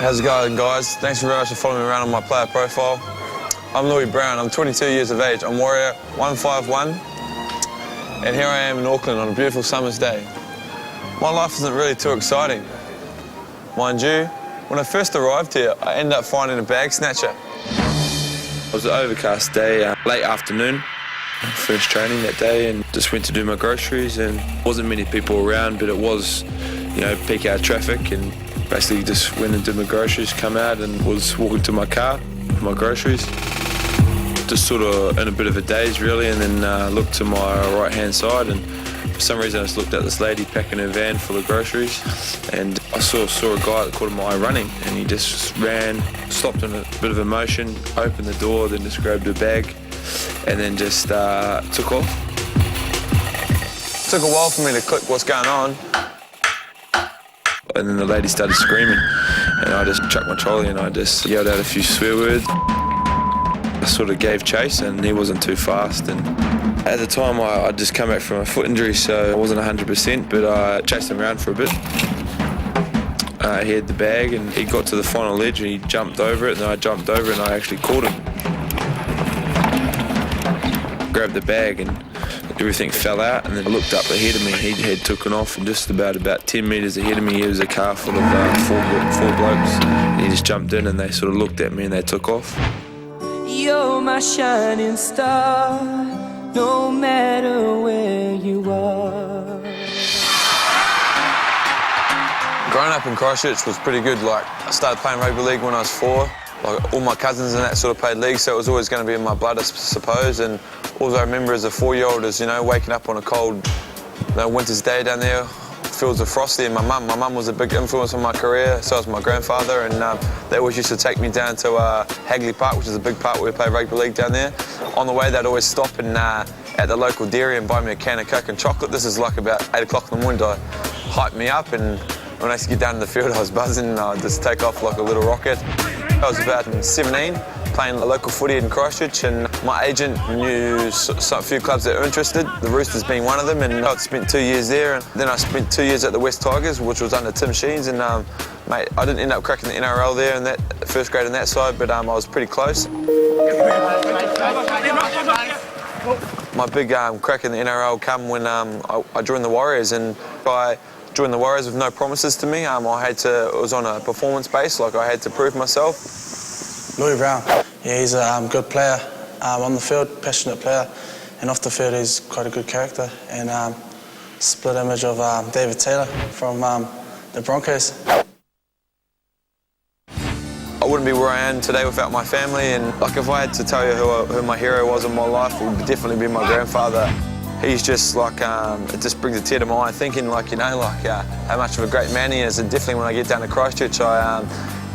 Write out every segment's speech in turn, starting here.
How's it going, guys? Thanks very much for following me around on my player profile. I'm Louis Brown. I'm 22 years of age. I'm Warrior 151, and here I am in Auckland on a beautiful summer's day. My life isn't really too exciting. Mind you, when I first arrived here, I ended up finding a bag snatcher. It was an overcast day, late afternoon. First training that day, and just went to do my groceries, and wasn't many people around, but it was, peak hour traffic, and basically just went and did my groceries, come out and was walking to my car, my groceries. Just sort of in a bit of a daze really, and then looked to my right hand side, and for some reason I just looked at this lady packing her van full of groceries, and I saw a guy that caught my eye running, and he just ran, stopped in a bit of emotion, opened the door, then just grabbed her bag, and then just took off. It took a while for me to click what's going on. And then the lady started screaming, and I just chucked my trolley and I just yelled out a few swear words. I sort of gave chase, and he wasn't too fast, and at the time I'd just come back from a foot injury, so I wasn't 100%, but I chased him around for a bit. He had the bag, and he got to the final ledge and he jumped over it, and I jumped over and I actually caught him. Grabbed the bag and everything fell out, and then I looked up ahead of me. He had taken off, and just about 10 metres ahead of me, there was a car full of four blokes. And he just jumped in, and they sort of looked at me and they took off. You're my shining star, no matter where you are. Growing up in Christchurch was pretty good. Like, I started playing rugby league when I was 4. Like, all my cousins and that sort of played league, so it was always going to be in my blood, I suppose. And all I remember as a 4-year-old is, waking up on a cold winter's day down there, fields are frosty, and my mum was a big influence on my career, so was my grandfather, and they always used to take me down to Hagley Park, which is a big park where we play rugby league down there. On the way, they'd always stop and at the local dairy and buy me a can of Coke and chocolate. This is like about 8 o'clock in the morning to hype me up, and when I used to get down in the field, I was buzzing, and I'd just take off like a little rocket. I was about 17, playing a local footy in Christchurch, and my agent knew a few clubs that were interested, the Roosters being one of them, and I'd spent 2 years there, and then I spent 2 years at the West Tigers, which was under Tim Sheens, and mate, I didn't end up cracking the NRL there in that first grade in that side, but I was pretty close. My big crack in the NRL come when I joined the Warriors, and I joined the Warriors with no promises to me. It was on a performance base, like I had to prove myself. Louis Brown, yeah, he's a good player. On the field, passionate player, and off the field he's quite a good character, and split image of David Taylor from the Broncos. I wouldn't be where I am today without my family, and like if I had to tell you who my hero was in my life, it would definitely be my grandfather. He's just like, it just brings a tear to my eye thinking how much of a great man he is, and definitely when I get down to Christchurch, I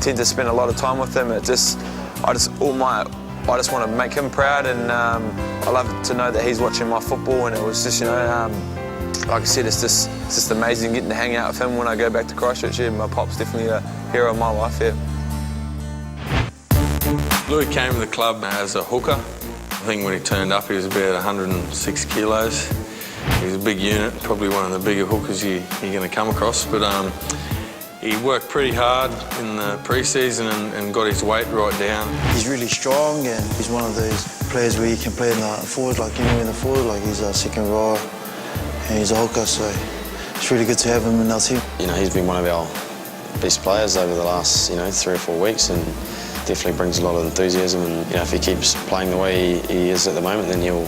tend to spend a lot of time with him. I just want to make him proud, and I love to know that he's watching my football, and it was just, like I said, it's just amazing getting to hang out with him when I go back to Christchurch. Yeah, my pop's definitely a hero of my life, yeah. Louis came to the club as a hooker. I think when he turned up, he was about 106 kilos. He's a big unit, probably one of the bigger hookers you're going to come across. But he worked pretty hard in the pre-season and got his weight right down. He's really strong, and he's one of those players where you can play in the forward, like anywhere in the forward, like he's a second row and he's a hooker, so it's really good to have him in our team. He's been one of our best players over the last 3 or 4 weeks, and definitely brings a lot of enthusiasm, and if he keeps playing the way he is at the moment, then he'll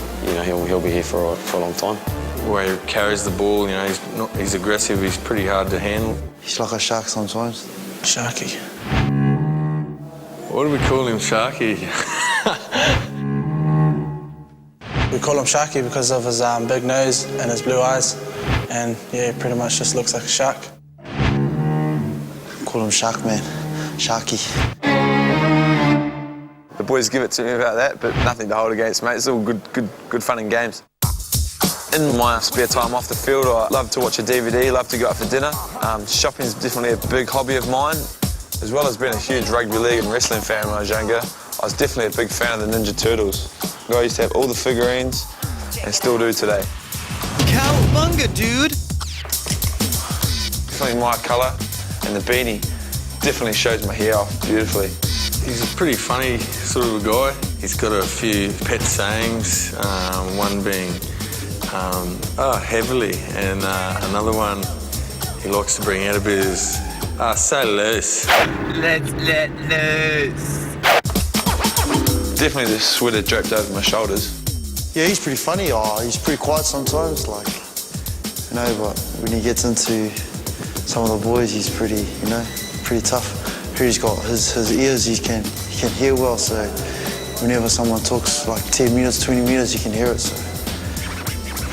be here for a long time. The way he carries the ball, he's aggressive, he's pretty hard to handle. He's like a shark sometimes. Sharky. What do we call him, Sharky? We call him Sharky because of his big nose and his blue eyes, and yeah, he pretty much just looks like a shark. Call him Shark Man, Sharky. The boys give it to me about that, but nothing to hold against, mate. It's all good fun and games. In my spare time off the field, I love to watch a DVD, love to go out for dinner. Shopping's definitely a big hobby of mine, as well as being a huge rugby league and wrestling fan when I was younger. I was definitely a big fan of the Ninja Turtles. I used to have all the figurines and still do today. Cowabunga, dude! Definitely my colour and the beanie. Definitely shows my hair off beautifully. He's a pretty funny sort of a guy. He's got a few pet sayings, one being heavily, and another one he likes to bring out a bit is say loose. Let's let loose. Definitely the sweater draped over my shoulders. Yeah, he's pretty funny. He's pretty quiet sometimes, like, you know, but when he gets into some of the boys, he's pretty, you know, pretty tough. He's got his ears, he can hear well, so whenever someone talks like 10 minutes, 20 minutes, you can hear it, so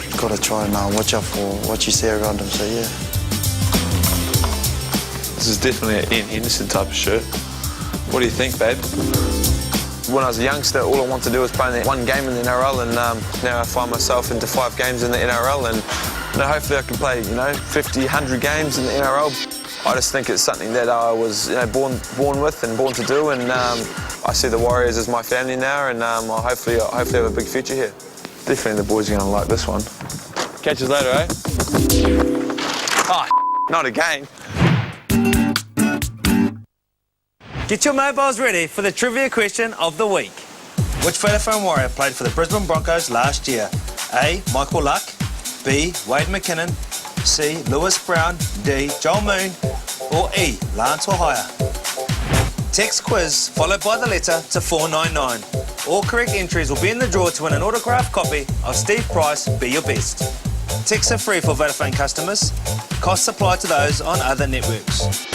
you've got to try and watch out for what you say around him, so yeah. This is definitely an Ian Henderson type of shirt. What do you think, babe? When I was a youngster, all I wanted to do was play in that one game in the NRL, and now I find myself into 5 games in the NRL, and hopefully I can play, 50, 100 games in the NRL. I just think it's something that I was born with and born to do, and I see the Warriors as my family now, and I'll hopefully have a big future here. Definitely the boys are going to like this one. Catch us later, eh? Oh, not again. Get your mobiles ready for the trivia question of the week. Which Vodafone Warrior played for the Brisbane Broncos last year? A. Michael Luck. B. Wade McKinnon. C. Lewis Brown. D. Joel Moon. Or E. Lance Ohio. Text quiz followed by the letter to 499. All correct entries will be in the draw to win an autographed copy of Steve Price, Be Your Best. Texts are free for Vodafone customers. Costs apply to those on other networks.